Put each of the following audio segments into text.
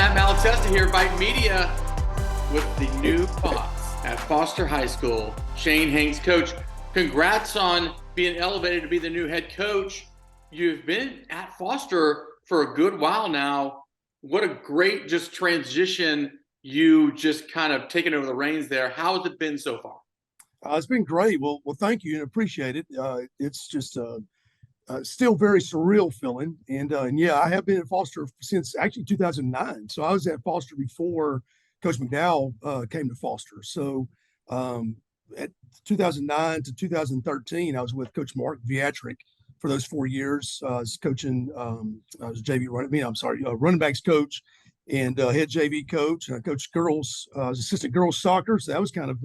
Matt Malatesta here, VYPE Media, with the new boss at Foster High School, Shane Hanks. Coach, congrats on being elevated to be the new head coach. You've been at Foster for a good while now. What a great just transition. You just kind of taken over the reins there. How has it been so far? It's been great. Well, thank you and appreciate it. It's just still very surreal feeling. And yeah, I have been at Foster since actually 2009. So I was at Foster before Coach McDowell came to Foster. So at 2009 to 2013, I was with Coach Mark Viatric for those 4 years. I was coaching, I was JV running backs coach and head JV coach. And I coached girls, I was assistant girls soccer. So that was kind of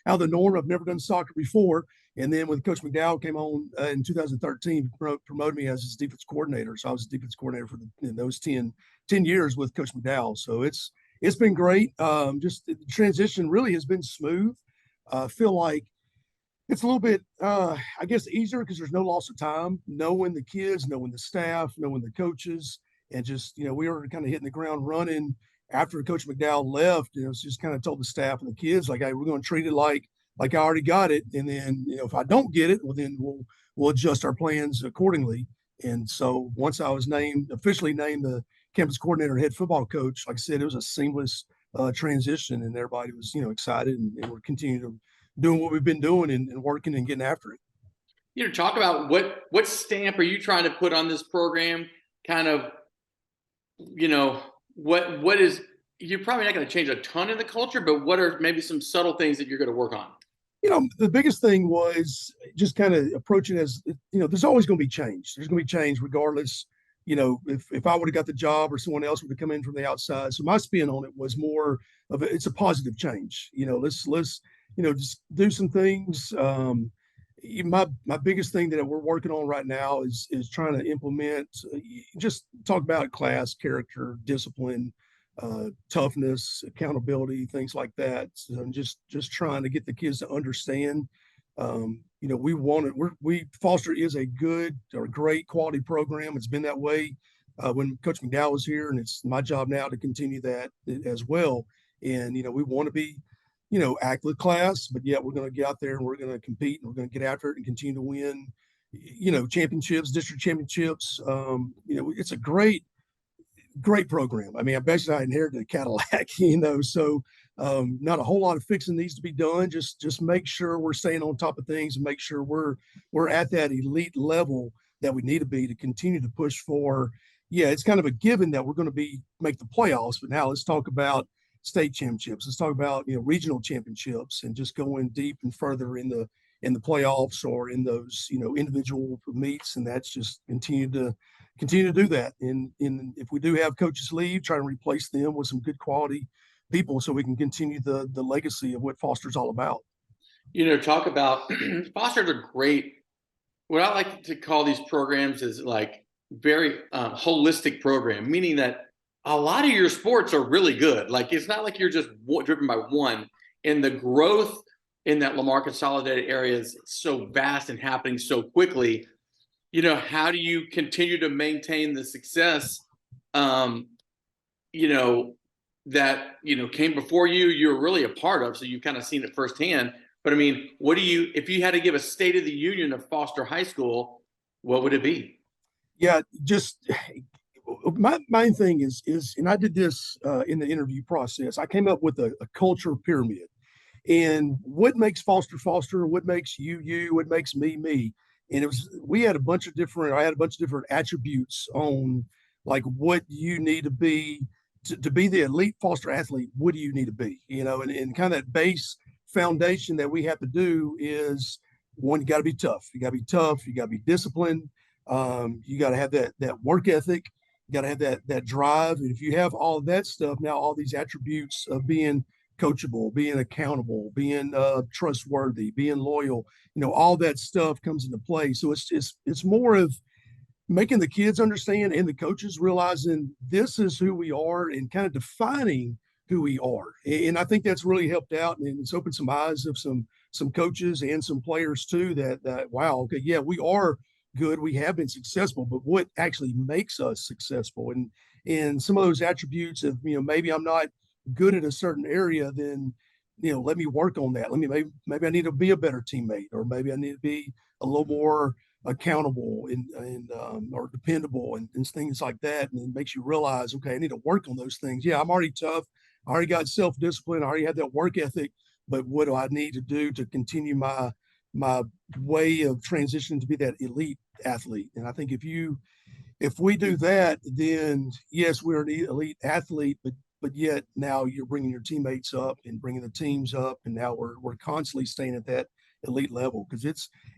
how the norm. I've never done soccer before. And then when Coach McDowell came on in 2013, promoted me as his defense coordinator. So I was defense coordinator for those 10 years with Coach McDowell. So it's been great. Just the transition really has been smooth. I feel like it's a little bit, I guess, easier because there's no loss of time, knowing the kids, knowing the staff, knowing the coaches, and just, we were kind of hitting the ground running after Coach McDowell left. It's just kind of told the staff and the kids, like, hey, we're going to treat it like I already got it. And then, if I don't get it, well, then we'll adjust our plans accordingly. And so once I was officially named the campus coordinator and head football coach, like I said, it was a seamless transition, and everybody was, excited, and we're continuing to doing what we've been doing and working and getting after it. Talk about what stamp are you trying to put on this program? Kind of, what is, you're probably not going to change a ton in the culture, but what are maybe some subtle things that you're going to work on? The biggest thing was just kind of approaching as, there's always going to be change. There's going to be change regardless, if I would have got the job or someone else would have come in from the outside. So my spin on it was more of it's a positive change. Let's just do some things. My biggest thing that we're working on right now is trying to implement, just talk about class, character, discipline, toughness, accountability, things like that. So I'm just trying to get the kids to understand. Foster is a good or great quality program. It's been that way when Coach McDowell was here, and it's my job now to continue that as well. And we want to be, act with class, but yet we're going to get out there and we're going to compete and we're going to get after it and continue to win, championships, district championships. It's a great program. I mean, I inherited a Cadillac, so not a whole lot of fixing needs to be done. Just make sure we're staying on top of things and make sure we're at that elite level that we need to be to continue to push for. Yeah, it's kind of a given that we're going to make the playoffs, but now let's talk about state championships. Let's talk about regional championships and just going deep and further in the playoffs or in those individual meets, and that's just continue to do that. And if we do have coaches leave, try to replace them with some good quality people so we can continue the legacy of what Foster's all about. Talk about Foster's a great, what I like to call these programs is like very holistic program, meaning that a lot of your sports are really good. Like, it's not like you're just driven by one, and the growth in that Lamar consolidated area is so vast and happening so quickly. How do you continue to maintain the success, that, came before you're really a part of, so you've kind of seen it firsthand. But I mean, if you had to give a state of the union of Foster High School, what would it be? Yeah, just my main thing is, and I did this in the interview process, I came up with a culture pyramid. And what makes Foster Foster, what makes you, what makes me. And I had a bunch of different attributes on like what you need to be to be the elite Foster athlete. What do you need to be? And kind of that base foundation that we have to do is, one, you got to be tough. You got to be tough. You got to be disciplined. You got to have that work ethic. You got to have that drive. And if you have all of that stuff, now all these attributes of being coachable, being accountable, being trustworthy, being loyal, all that stuff comes into play. So it's more of making the kids understand and the coaches realizing this is who we are and kind of defining who we are. And I think that's really helped out, and it's opened some eyes of some coaches and some players too that wow, okay, yeah, we are good. We have been successful, but what actually makes us successful? And some of those attributes of, maybe I'm not good at a certain area, then, let me work on that. Maybe I need to be a better teammate, or maybe I need to be a little more accountable and or dependable and things like that. And it makes you realize, okay, I need to work on those things. Yeah, I'm already tough. I already got self-discipline. I already had that work ethic, but what do I need to do to continue my way of transitioning to be that elite athlete? And I think if we do that, then yes, we're an elite athlete, but yet now you're bringing your teammates up and bringing the teams up, and now we're constantly staying at that elite level, because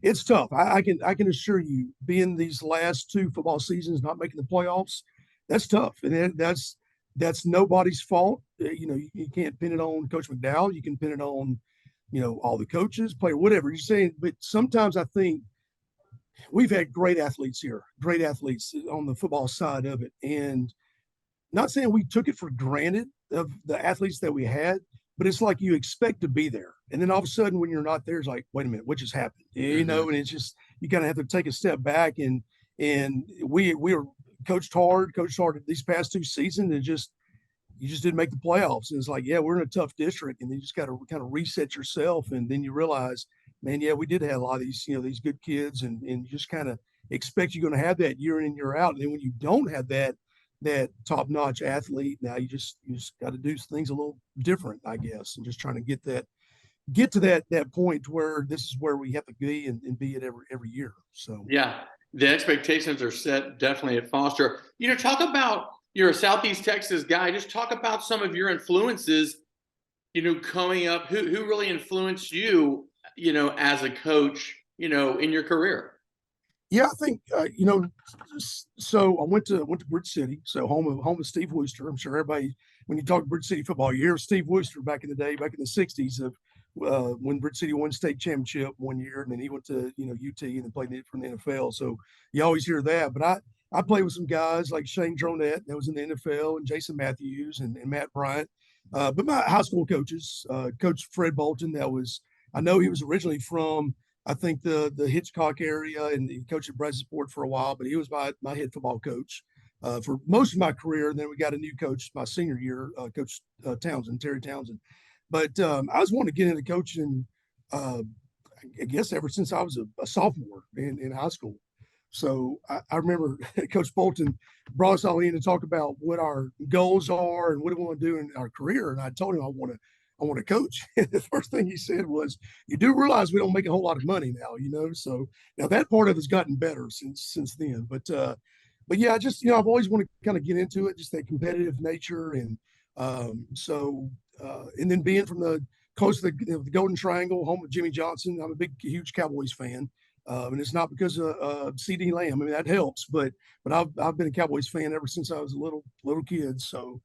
it's tough. I can assure you, being these last two football seasons not making the playoffs, that's tough, and that's nobody's fault. You can't pin it on Coach McDowell. You can pin it on all the coaches, player, whatever you're saying. But sometimes I think we've had great athletes here, great athletes on the football side of it. And not saying we took it for granted of the athletes that we had, but it's like you expect to be there. And then all of a sudden, when you're not there, it's like, wait a minute, what just happened? Mm-hmm. And it's just, you kind of have to take a step back. And we were coached hard these past two seasons, and you just didn't make the playoffs. And it's like, yeah, we're in a tough district, and then you just got to kind of reset yourself. And then you realize, man, yeah, we did have a lot of these, these good kids, and you just kind of expect you're going to have that year in, year out. And then when you don't have that top-notch athlete, now you just got to do things a little different, I guess, and just trying to get to that point where this is where we have to be and be it every year. So Yeah, the expectations are set definitely at Foster. Talk about, you're a Southeast Texas guy. Just talk about some of your influences, coming up. Who really influenced you, as a coach, in your career? yeah, I think so I went to Bridge City, so home of Steve Wooster. I'm sure everybody, when you talk Bridge City football, you hear Steve Wooster back in the day, back in the '60s, of when Bridge City won state championship one year, and then he went to UT and then played for the NFL. So you always hear that. But I played with some guys like Shane Dronette that was in the NFL, and Jason Matthews and Matt Bryant. But my high school coaches, Coach Fred Bolton, I know he was originally from, I think, the Hitchcock area, and he coached at Brazosport for a while, but he was my head football coach for most of my career. And then we got a new coach my senior year, Coach Terry Townsend. But I was wanting to get into coaching, I guess, ever since I was a sophomore in high school. So I remember Coach Bolton brought us all in to talk about what our goals are and what we want to do in our career. And I told him I want to coach. And the first thing he said was, "You do realize we don't make a whole lot of money now, So now that part of it's gotten better since then. But yeah, I've always wanted to kind of get into it, just that competitive nature, and and then being from the close to the Golden Triangle, home of Jimmy Johnson. I'm a huge Cowboys fan. And it's not because of CD Lamb. I mean, that helps, but I've been a Cowboys fan ever since I was a little kid. So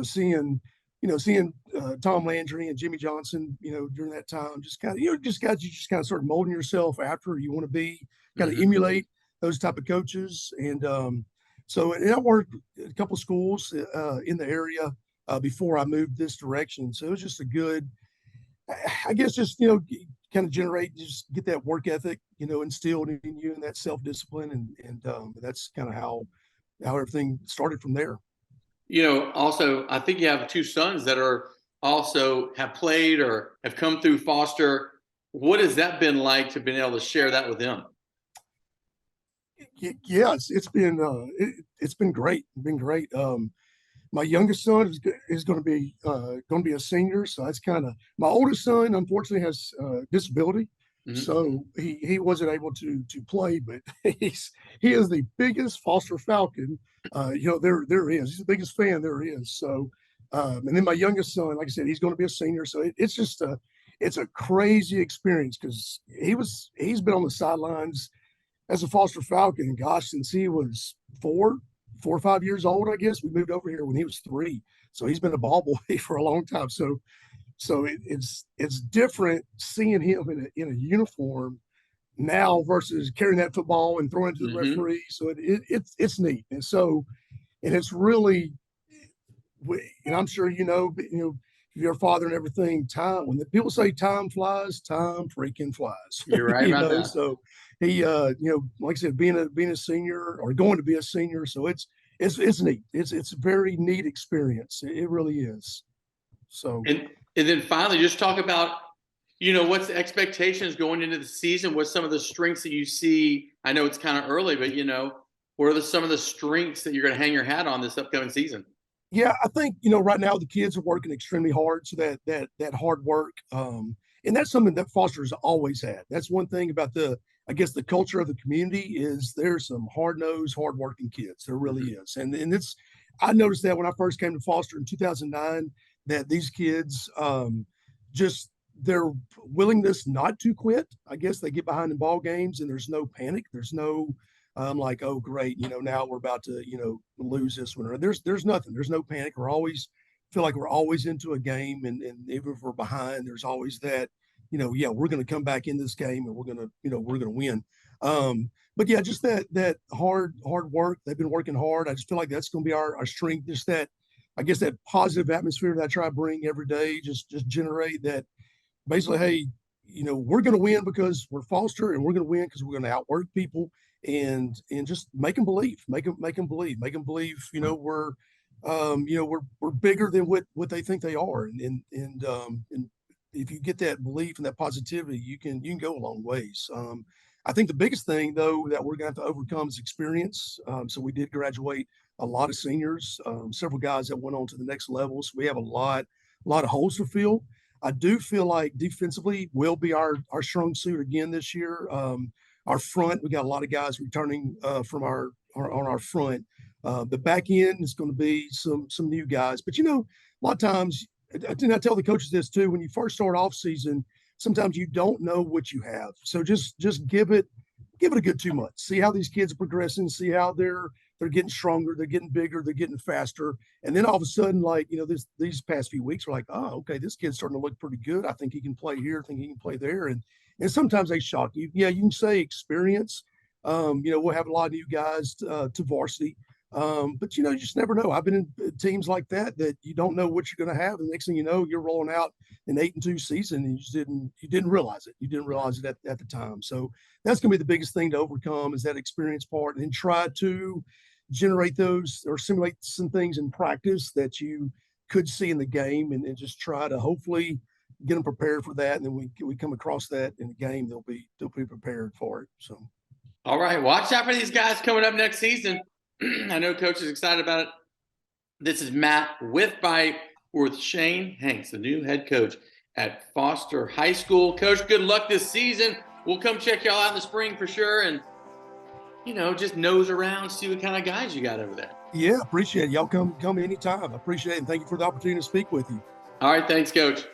seeing Tom Landry and Jimmy Johnson, during that time, just kind of, you just kind of start molding yourself after you want to be, kind of emulate those type of coaches. And and I worked at a couple of schools in the area before I moved this direction. So it was just a good, I guess, just, kind of just get that work ethic, instilled in you, and that self-discipline. And that's kind of how everything started from there. Also, I think you have two sons that are also have played or have come through Foster. What has that been like to be able to share that with them? Yeah, it's been great. Been great. My youngest son is going to be a senior, so that's kind of, my oldest son unfortunately has disability, so he wasn't able to play, but he is the biggest Foster Falcon there is. He's the biggest fan there is. So and then my youngest son, like I said, he's going to be a senior, so it's just it's a crazy experience, because he's been on the sidelines as a Foster Falcon, and gosh, since he was 4 or 5 years old, I guess. We moved over here when he was 3, so he's been a ball boy for a long time. So it's different seeing him in a uniform now versus carrying that football and throwing it to the referee. So it's neat, and it's really, and I'm sure if you're a father and everything, time, when the people say time flies, time freaking flies. You're right You about know, that. so he, like I said, being a senior or going to be a senior, so it's neat. It's a very neat experience. It really is. So And then finally, just talk about, what's the expectations going into the season? What's some of the strengths that you see? I know it's kind of early, but what are some of the strengths that you're going to hang your hat on this upcoming season? yeah, I think right now the kids are working extremely hard, so that hard work, and that's something that Foster's always had. That's one thing about I guess the culture of the community is there's some hard nosed, hard working kids. There really Mhm. is, and it's I noticed that when I first came to Foster in 2009, that these kids just their willingness not to quit. I guess they get behind in ball games and there's no panic. There's no I'm like, oh great, now we're about to, lose this one. Or there's nothing. There's no panic. We're always feel like we're always into a game, and even if we're behind, there's always that, yeah, we're going to come back in this game and we're going to win. But yeah, just that hard work. They've been working hard. I just feel like that's going to be our strength. Just that, I guess that positive atmosphere that I try to bring every day. Just generate that basically, hey, we're going to win because we're Foster, and we're going to win because we're going to outwork people, and just make them believe, make them believe. We're bigger than what they think they are, and if you get that belief and that positivity, you can go a long ways. I think the biggest thing though that we're going to have to overcome is experience. So we did graduate a lot of seniors, several guys that went on to the next level. So we have a lot of holes to fill. I do feel like defensively will be our strong suit again this year. Our front, we got a lot of guys returning from on our front. The back end is going to be some new guys, but a lot of times, I tell the coaches this too. When you first start off season, sometimes you don't know what you have, so just give it a good 2 months. See how these kids are progressing. See how they're getting stronger. They're getting bigger. They're getting faster. And then all of a sudden, like, these past few weeks, we're like, oh, okay, this kid's starting to look pretty good. I think he can play here. I think he can play there. And sometimes they shock you. Yeah, you can say experience. We'll have a lot of new guys to varsity. But you just never know. I've been in teams like that you don't know what you're going to have. The next thing you know, you're rolling out an 8-2 season, and you didn't realize it. You didn't realize it at the time. So that's going to be the biggest thing to overcome is that experience part, and try to generate those or simulate some things in practice that you could see in the game, and just try to hopefully get them prepared for that. And then we come across that in the game, they'll be prepared for it. So All right, watch out for these guys coming up next season. I know Coach is excited about it. This is Matt with VYPE. We're with Shane Hanks, the new head coach at Foster High School. Coach, good luck this season. We'll come check y'all out in the spring for sure, and just nose around, see what kind of guys you got over there. yeah, appreciate it. Y'all come anytime. I appreciate it, and thank you for the opportunity to speak with you. All right, thanks, Coach.